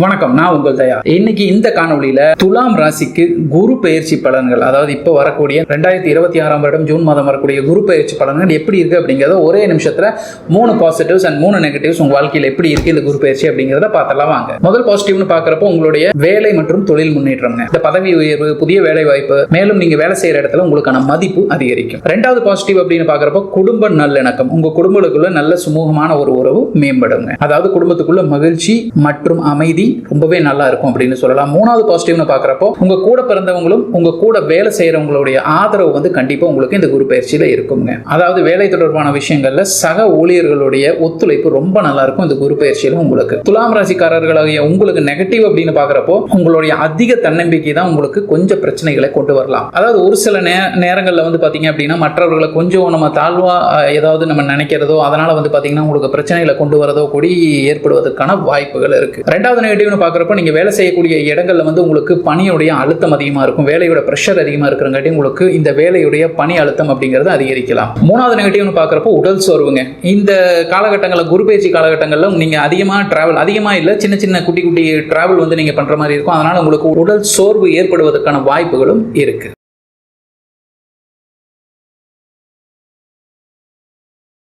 வணக்கம், நான் உங்கள் தயா. இன்னைக்கு இந்த காணொலியில துலாம் ராசிக்கு குரு பெயர்ச்சி பலன்கள், அதாவது இப்போ வரக்கூடிய 2026ஆம் வருடம் ஜூன் மாதம் வரக்கூடிய குரு பெயர்ச்சி பலன்கள் எப்படி இருக்கு அப்படிங்கறத ஒரே நிமிஷத்துல 3 பாசிட்டிவ்ஸ் அண்ட் 3 நெகட்டிவ்ஸ் உங்க வாழ்க்கையில எப்படி இருக்கு இந்த குரு பெயர்ச்சி அப்படிங்கறத பார்த்தலாம் வாங்க. முதல் பாசிட்டிவ்னு பாக்குறப்போ உங்களுடைய வேலை மற்றும் தொழில் முன்னேற்றம், இந்த பதவி உயர்வு, புதிய வேலை வாய்ப்பு, மேலும் நீங்க வேலை செய்யற இடத்துல உங்களுக்கான மதிப்பு அதிகரிக்கும். ரெண்டாவது பாசிட்டிவ் அப்படின்னு பாக்குறப்போ குடும்ப நல்லிணக்கம், உங்க குடும்பத்துக்குள்ள நல்ல சுமூகமான ஒரு உறவு மேம்படுங்க. அதாவது குடும்பத்துக்குள்ள மகிழ்ச்சி மற்றும் அமைதி ரொம்பவே நல்லா இருக்கும் அப்படின்னு சொல்லலாம். மூணாவது பாசிட்டிவ்னு பாக்குறப்போ உங்க கூட பிறந்தவங்களும் உங்க கூட வேலை செய்யறவங்களுடைய ஆதரவு வந்து கண்டிப்பா உங்களுக்கு இந்த குரு பயிற்சியில இருக்குங்க. அதாவது வேலை தொடர்பான விஷயங்கள்ல சக ஊழியர்களுடைய ஒத்துழைப்பு ரொம்ப நல்லா இருக்கும் இந்த குரு பயிற்சியில உங்களுக்கு. துலாம் ராசிக்காரர்களாகிய உங்களுக்கு நெகட்டிவ் அப்படின்னு பாக்குறப்போ உங்களுடைய அதிக தன்னம்பிக்கை தான் உங்களுக்கு கொஞ்சம் பிரச்சனைகளை கொண்டு வரலாம். அதாவது ஒரு சில நேரங்கள்ல வந்து பாத்தீங்க அப்படின்னா மற்றவர்களை கொஞ்சம் நம்ம தாழ்வா ஏதாவது நம்ம நினைக்கிறதோ, அதனால வந்து பாத்தீங்கன்னா உங்களுக்கு பிரச்சனைகளை கொண்டு வரதோ கூடி ஏற்படுவதற்கான வாய்ப்புகள் இருக்கு. ரெண்டாவது நெகட்டிவ்னு பார்க்குறப்ப நீங்கள் வேலை செய்யக்கூடிய இடங்கள்ல வந்து உங்களுக்கு பணியுடைய அழுத்தம் அதிகமாக இருக்கும், வேலையோட ப்ரெஷர் அதிகமாக இருக்கிறங்காட்டி உங்களுக்கு இந்த வேலையுடைய பணி அழுத்தம் அப்படிங்கிறது அதிகரிக்கலாம். மூணாவது நெகட்டிவ்னு பார்க்குறப்போ உடல் சோர்வுங்க. இந்த காலகட்டங்களில் குரு பயிற்சி காலகட்டங்களில் நீங்கள் அதிகமாக டிராவல், அதிகமாக இல்லை சின்ன சின்ன குட்டி குட்டி டிராவல் வந்து நீங்கள் பண்ணுற மாதிரி இருக்கும். அதனால் உங்களுக்கு உடல் சோர்வு ஏற்படுவதற்கான வாய்ப்புகளும் இருக்கு.